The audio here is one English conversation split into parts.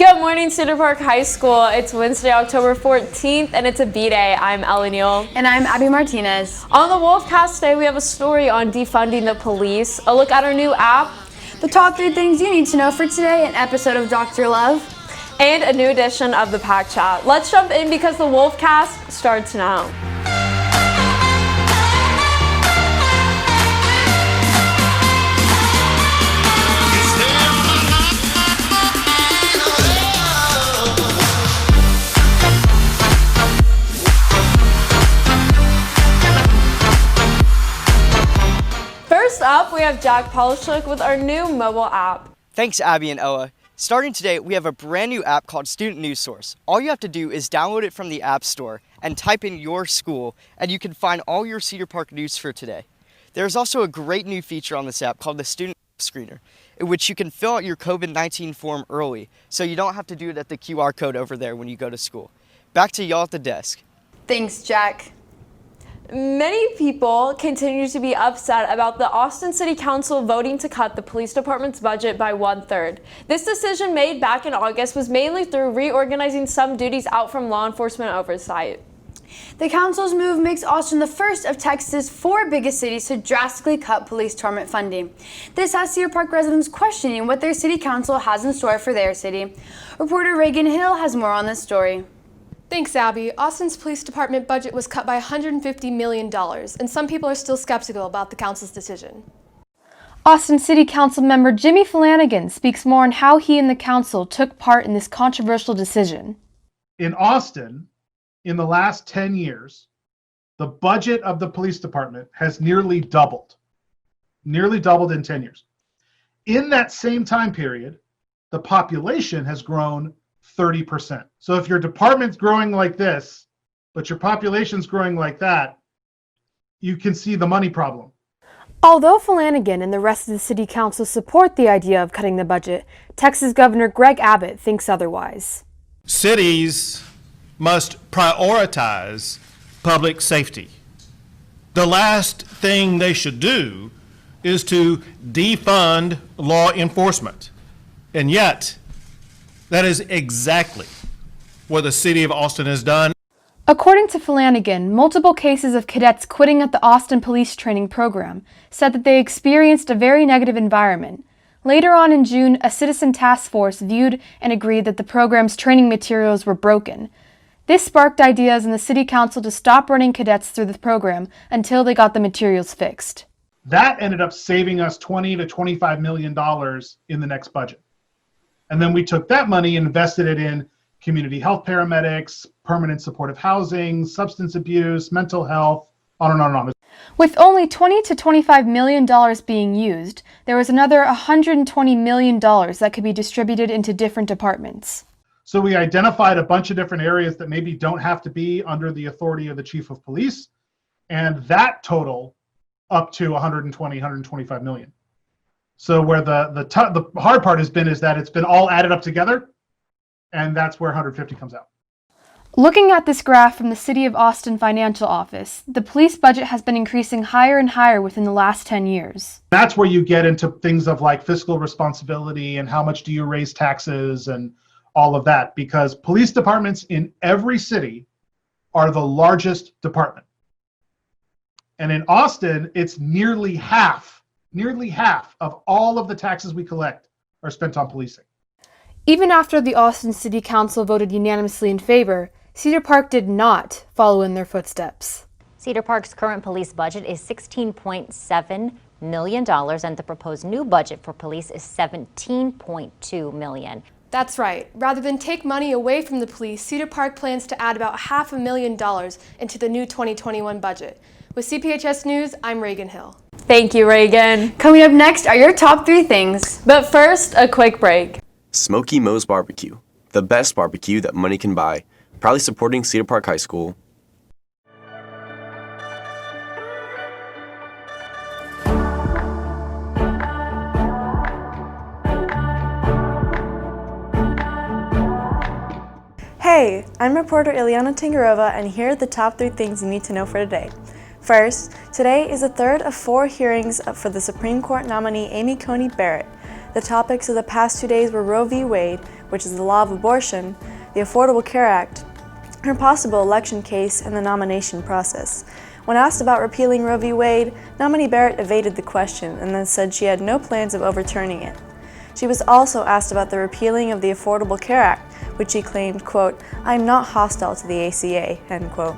Good morning, Cedar Park High School. It's Wednesday, October 14th, and it's a B-Day. I'm Ellie Neal. And I'm Abby Martinez. On the Wolfcast today, we have a story on defunding the police, a look at our new app, the top 3 things you need to know for today, an episode of Dr. Love, and a new edition of the Pack Chat. Let's jump in because the Wolfcast starts now. First up, we have Jack Polishuk with our new mobile app. Thanks, Abby and Ella. Starting today, we have a brand new app called Student News Source. All you have to do is download it from the App Store and type in your school, and you can find all your Cedar Park news for today. There's also a great new feature on this app called the Student Screener, in which you can fill out your COVID-19 form early, so you don't have to do it at the QR code over there when you go to school. Back to y'all at the desk. Thanks, Jack. Many people continue to be upset about the Austin City Council voting to cut the police department's budget by 1/3. This decision made back in August was mainly through reorganizing some duties out from law enforcement oversight. The council's move makes Austin the first of Texas' 4 biggest cities to drastically cut police department funding. This has Cedar Park residents questioning what their city council has in store for their city. Reporter Reagan Hill has more on this story. Thanks, Abby. Austin's police department budget was cut by $150 million, and some people are still skeptical about the council's decision. Austin City Council member Jimmy Flanagan speaks more on how he and the council took part in this controversial decision. In Austin, in the last 10 years, the budget of the police department has nearly doubled in 10 years. In that same time period, the population has grown 30%. So if your department's growing like this, but your population's growing like that, you can see the money problem. Although Flanagan and the rest of the city council support the idea of cutting the budget, Texas Governor Greg Abbott thinks otherwise. Cities must prioritize public safety. The last thing they should do is to defund law enforcement. And yet, that is exactly what the city of Austin has done. According to Flanagan, multiple cases of cadets quitting at the Austin Police Training Program said that they experienced a very negative environment. Later on in June, a citizen task force viewed and agreed that the program's training materials were broken. This sparked ideas in the city council to stop running cadets through the program until they got the materials fixed. That ended up saving us $20 to $25 million in the next budget. And then we took that money and invested it in community health paramedics, permanent supportive housing, substance abuse, mental health, on and on and on. With only $20 to $25 million being used, there was another $120 million that could be distributed into different departments. So we identified a bunch of different areas that maybe don't have to be under the authority of the chief of police, and that total up to $125 million. So where the hard part has been is that it's been all added up together, and that's where 150 comes out. Looking at this graph from the City of Austin Financial Office, the police budget has been increasing higher and higher within the last 10 years. That's where you get into things of like fiscal responsibility and how much do you raise taxes and all of that, because police departments in every city are the largest department. And in Austin, it's nearly half of all of the taxes we collect are spent on policing. Even after the Austin City Council voted unanimously in favor, Cedar Park did not follow in their footsteps. Cedar Park's current police budget is $16.7 million, and the proposed new budget for police is $17.2 million. That's right. Rather than take money away from the police, Cedar Park plans to add about $500,000 into the new 2021 budget. With CPHS News, I'm Reagan Hill. Thank you, Reagan. Coming up next are your top 3 things. But first, a quick break. Smoky Moe's Barbecue, the best barbecue that money can buy. Proudly supporting Cedar Park High School. Hey, I'm reporter Ilyana Tangarova, and here are the top 3 things you need to know for today. First, today is the third of 4 hearings for the Supreme Court nominee Amy Coney Barrett. The topics of the past 2 days were Roe v. Wade, which is the law of abortion, the Affordable Care Act, her possible election case, and the nomination process. When asked about repealing Roe v. Wade, nominee Barrett evaded the question and then said she had no plans of overturning it. She was also asked about the repealing of the Affordable Care Act, which she claimed, quote, "I'm not hostile to the ACA," end quote.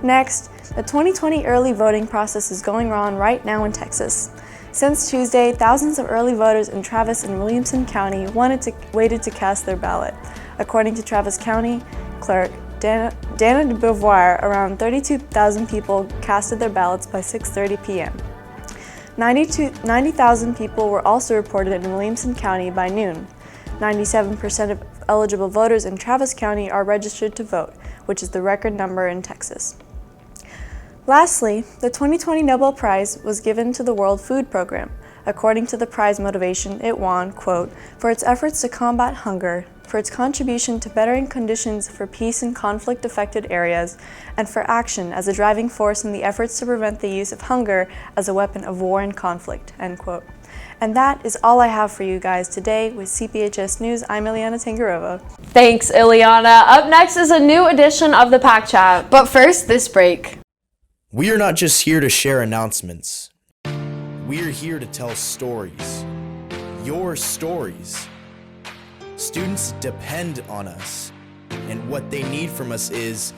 Next, the 2020 early voting process is going on right now in Texas. Since Tuesday, thousands of early voters in Travis and Williamson County waited to cast their ballot. According to Travis County Clerk Dana de Beauvoir, around 32,000 people casted their ballots by 6:30 p.m. 90,000 people were also reported in Williamson County by noon. 97% of eligible voters in Travis County are registered to vote, which is the record number in Texas. Lastly, the 2020 Nobel Prize was given to the World Food Program. According to the prize motivation, it won, quote, "for its efforts to combat hunger, for its contribution to bettering conditions for peace in conflict-affected areas, and for action as a driving force in the efforts to prevent the use of hunger as a weapon of war and conflict," end quote. And that is all I have for you guys today with CPHS News. I'm Ileana Tangarova. Thanks, Ileana. Up next is a new edition of the Pack Chat. But first, this break. We are not just here to share announcements. We are here to tell stories. Your stories. Students depend on us, and what they need from us is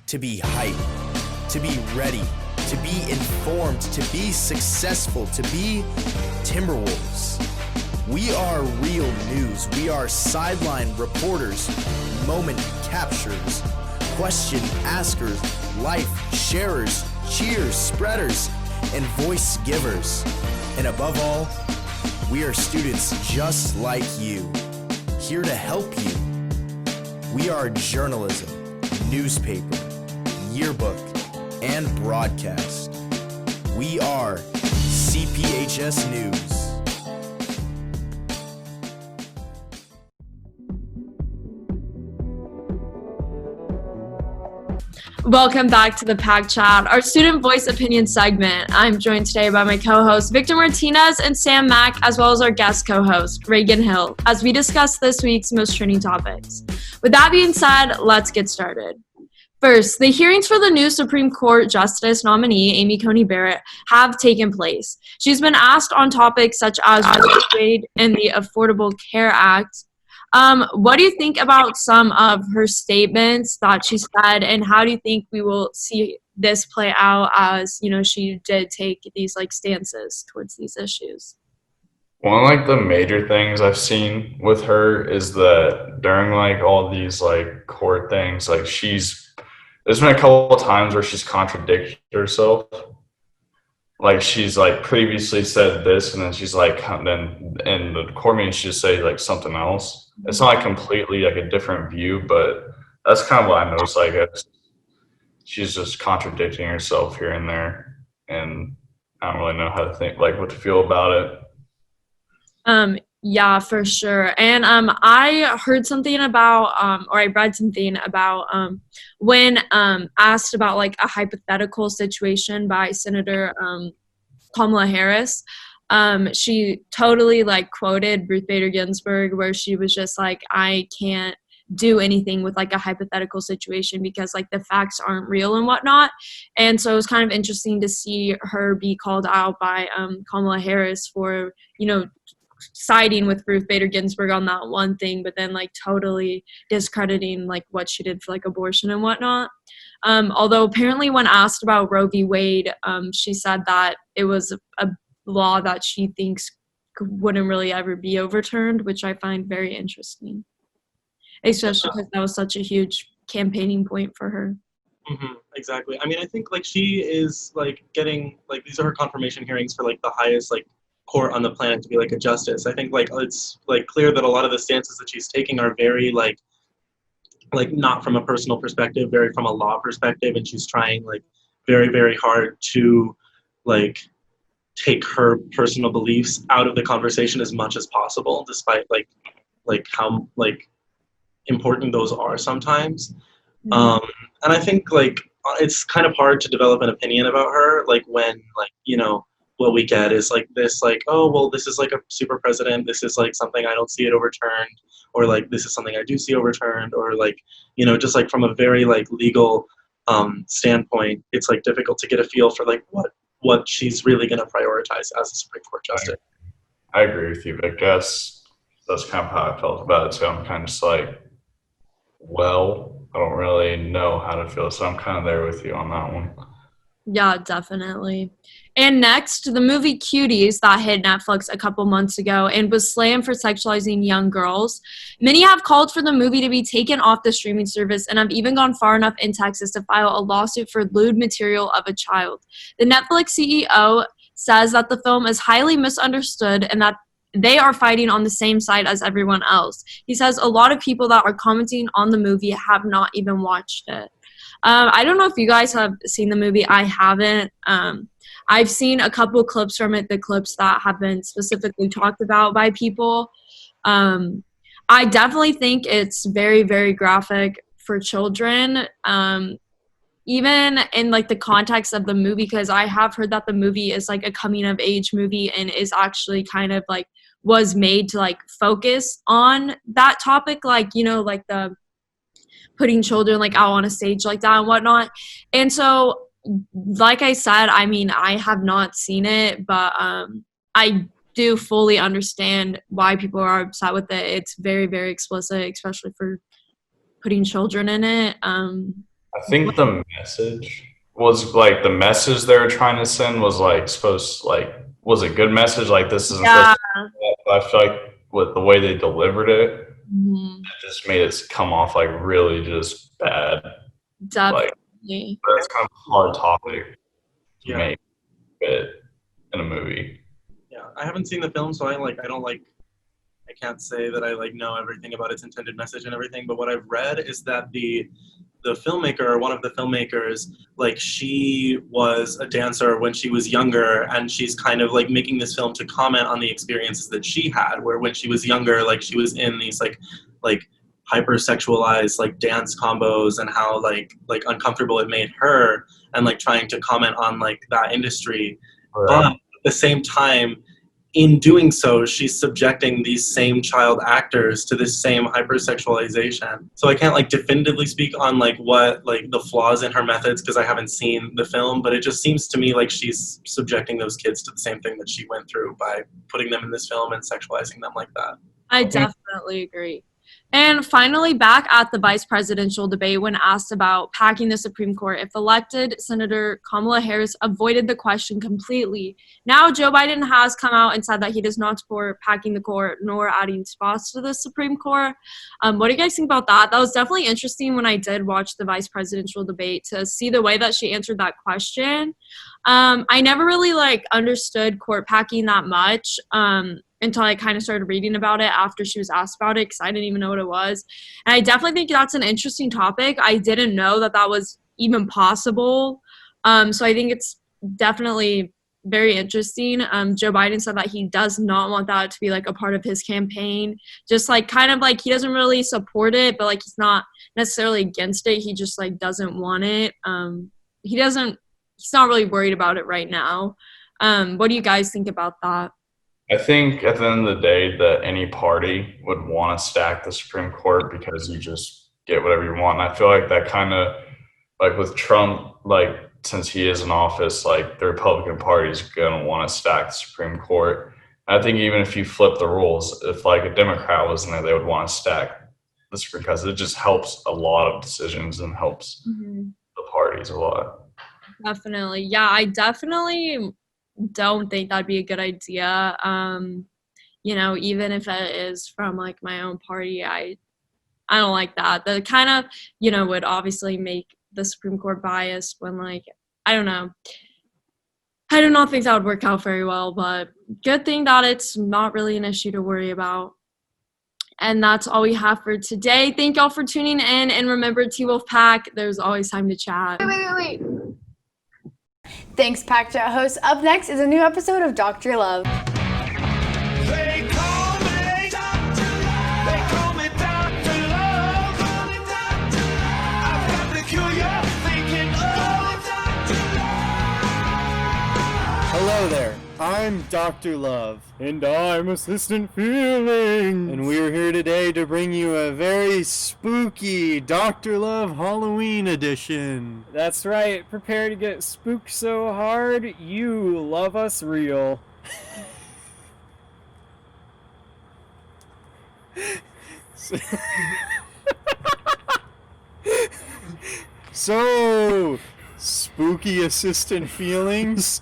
to be hyped, to be ready, to be informed, to be successful, to be Timberwolves. We are real news. We are sideline reporters, moment capturers, question askers, life sharers, cheers spreaders, and voice givers. And above all, we are students just like you, here to help you. We are journalism, newspaper, yearbook, and broadcast. We are CPHS News. Welcome back to the Pack Chat, our student voice opinion segment. I'm joined today by my co-hosts Victor Martinez and Sam Mack, as well as our guest co-host Reagan Hill, as we discuss this week's most trending topics. With that being said, let's get started. First, the hearings for the new Supreme Court Justice nominee, Amy Coney Barrett, have taken place. She's been asked on topics such as Roe v. Wade and the Affordable Care Act. What do you think about some of her statements that she said, and how do you think we will see this play out as, she did take these stances towards these issues? One of the major things I've seen with her is that during all these court things, there's been a couple of times where she's contradicted herself. She's previously said this, and then she's then in the court meeting she just say something else. It's not completely a different view, but that's kind of what I noticed. She's just contradicting herself here and there, and I don't really know how to think what to feel about it. Yeah, for sure. And I heard something about, or I read something about when asked about a hypothetical situation by Senator Kamala Harris, she totally quoted Ruth Bader Ginsburg, where she was just I can't do anything with a hypothetical situation because the facts aren't real and whatnot. And so it was kind of interesting to see her be called out by Kamala Harris for, siding with Ruth Bader Ginsburg on that one thing, but then totally discrediting what she did for abortion and whatnot. Although apparently when asked about Roe v. Wade, she said that it was a law that she thinks wouldn't really ever be overturned, which I find very interesting, especially because that was such a huge campaigning point for her. Mm-hmm, exactly. I mean, I think she is getting these are her confirmation hearings for the highest court on the planet to be a justice. I think it's clear that a lot of the stances that she's taking are very not from a personal perspective, very from a law perspective, and she's trying very, very hard to take her personal beliefs out of the conversation as much as possible, despite how important those are sometimes. Mm-hmm. And I think it's kind of hard to develop an opinion about her when what we get is like this, like, oh, well, this is like a super president. This is like something I don't see it overturned, or like this is something I do see overturned, or like, you know, just like from a very like legal standpoint, it's like difficult to get a feel for like what she's really going to prioritize as a Supreme Court justice. I agree with you, Vic. That's kind of how I felt about it too. I'm kind of just like, well, I don't really know how to feel, so I'm kind of there with you on that one. Yeah, definitely. And next, the movie Cuties that hit Netflix a couple months ago and was slammed for sexualizing young girls. Many have called for the movie to be taken off the streaming service and have even gone far enough in Texas to file a lawsuit for lewd material of a child. The Netflix CEO says that the film is highly misunderstood and that they are fighting on the same side as everyone else. He says a lot of people that are commenting on the movie have not even watched it. I don't know if you guys have seen the movie. I haven't. I've seen a couple clips from it, the clips that have been specifically talked about by people. I definitely think it's very, very graphic for children, even in like the context of the movie, because I have heard that the movie is like a coming of age movie and is actually kind of like was made to like focus on that topic, like, you know, like the putting children like out on a stage like that and whatnot. And so, like I said, I mean, I have not seen it, but I do fully understand why people are upset with it. It's very, very explicit, especially for putting children in it. I think the message was like the message they were trying to send was like supposed like was a good message. Like this isn't supposed to, but I feel like with the way they delivered it, it just made it come off like really just bad. Definitely. Like, that's kind of a hard topic to make it in a movie. Yeah, I haven't seen the film, so I can't say that I like know everything about its intended message and everything. But what I've read is that the filmmaker, one of the filmmakers, like she was a dancer when she was younger, and she's kind of like making this film to comment on the experiences that she had, where when she was younger, like she was in these like hypersexualized like dance combos, and how like uncomfortable it made her, and like trying to comment on like that industry. Right. But at the same time, in doing so, she's subjecting these same child actors to this same hypersexualization. So I can't like definitively speak on like what like the flaws in her methods, because I haven't seen the film, but it just seems to me like she's subjecting those kids to the same thing that she went through by putting them in this film and sexualizing them like that. I definitely agree. And finally, back at the vice presidential debate, when asked about packing the Supreme Court, if elected, Senator Kamala Harris avoided the question completely. Now, Joe Biden has come out and said that he does not support packing the court nor adding spots to the Supreme Court. What do you guys think about that? That was definitely interesting when I did watch the vice presidential debate to see the way that she answered that question. I never really like understood court packing that much. Until I kind of started reading about it after she was asked about it, because I didn't even know what it was. And I definitely think that's an interesting topic. I didn't know that was even possible. So I think it's definitely very interesting. Joe Biden said that he does not want that to be like a part of his campaign. Just like kind of like he doesn't really support it, but like he's not necessarily against it. He just like doesn't want it. He's not really worried about it right now. What do you guys think about that? I think at the end of the day that any party would want to stack the Supreme Court because you just get whatever you want. And I feel like that kind of, like with Trump, like since he is in office, like the Republican Party is going to want to stack the Supreme Court. And I think even if you flip the rules, if like a Democrat was in there, they would want to stack the Supreme Court because it just helps a lot of decisions and helps the parties a lot. Definitely. Yeah, I definitely don't think that'd be a good idea. You know, even if it is from like my own party, I don't like that. The kind of, you know, would obviously make the Supreme Court biased when like, I don't know. I do not think that would work out very well, but good thing that it's not really an issue to worry about. And that's all we have for today. Thank y'all for tuning in, and remember, T-Wolf Pack, there's always time to chat. Wait. Thanks, Pack Chat hosts. Up next is a new episode of Dr. Love. They call me Dr. Love. They call me Dr. Love. I've got the cure you're thinking of. Hello there. I'm Dr. Love. And I'm Assistant Feeling. And we're here today to bring you a very spooky Dr. Love Halloween edition. That's right. Prepare to get spooked so hard, you love us real. So, spooky Assistant Feelings,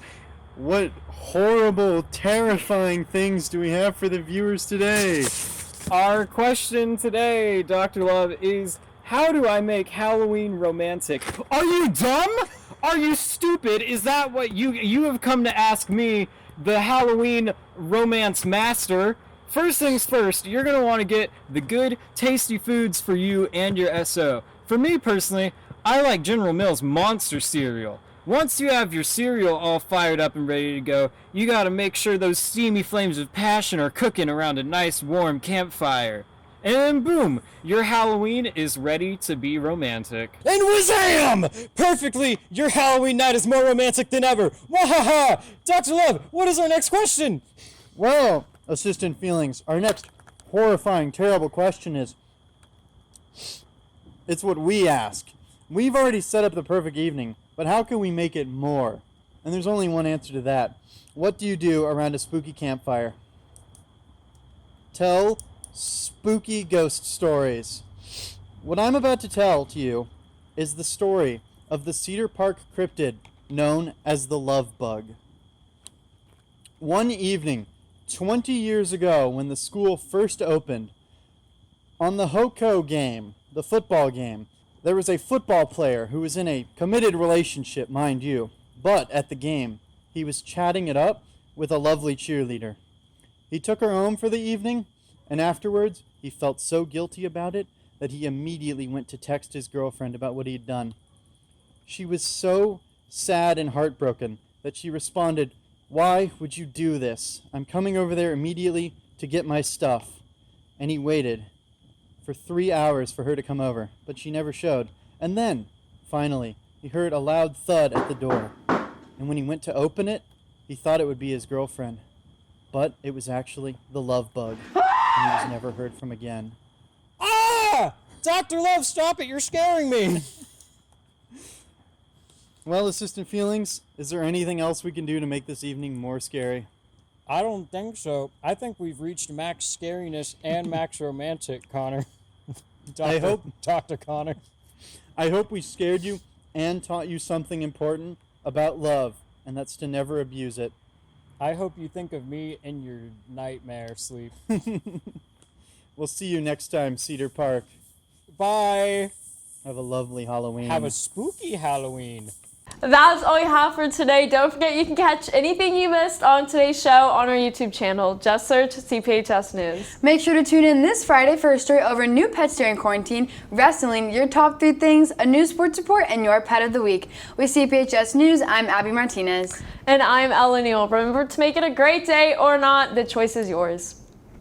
what horrible, terrifying things do we have for the viewers today? Our question today, Dr. Love, is how do I make Halloween romantic? Are you dumb? Are you stupid? Is that what you have come to ask me, the Halloween romance master? First things first, you're going to want to get the good, tasty foods for you and your SO. For me personally, I like General Mills Monster Cereal. Once you have your cereal all fired up and ready to go, you gotta make sure those steamy flames of passion are cooking around a nice warm campfire. And then boom, your Halloween is ready to be romantic. And wazam! Perfectly, your Halloween night is more romantic than ever. Wahaha! Dr. Love, what is our next question? Well, Assistant Feelings, our next horrifying, terrible question is, it's what we ask. We've already set up the perfect evening, but how can we make it more? And there's only one answer to that. What do you do around a spooky campfire? Tell spooky ghost stories. What I'm about to tell to you is the story of the Cedar Park cryptid known as the love bug. One evening, 20 years ago, when the school first opened, on the Hoko game, the football game, there was a football player who was in a committed relationship, mind you, but at the game, he was chatting it up with a lovely cheerleader. He took her home for the evening, and afterwards, he felt so guilty about it that he immediately went to text his girlfriend about what he had done. She was so sad and heartbroken that she responded, "Why would you do this? I'm coming over there immediately to get my stuff." And he waited for 3 hours for her to come over, but she never showed. And then, finally, he heard a loud thud at the door. And when he went to open it, he thought it would be his girlfriend. But it was actually the love bug, and he was never heard from again. Ah! Dr. Love, stop it, you're scaring me! Well, Assistant Feelings, is there anything else we can do to make this evening more scary? I don't think so. I think we've reached max scariness and max romantic, Connor. Dr. Connor. I hope we scared you and taught you something important about love, and that's to never abuse it. I hope you think of me in your nightmare sleep. We'll see you next time, Cedar Park. Bye. Have a lovely Halloween. Have a spooky Halloween. That's all we have for today. Don't forget you can catch anything you missed on today's show on our YouTube channel. Just search CPHS News. Make sure to tune in this Friday for a story over new pets during quarantine, wrestling, your top 3 things, a new sports report, and your pet of the week. With CPHS News, I'm Abby Martinez. And I'm Ella Neal. Remember to make it a great day or not, the choice is yours.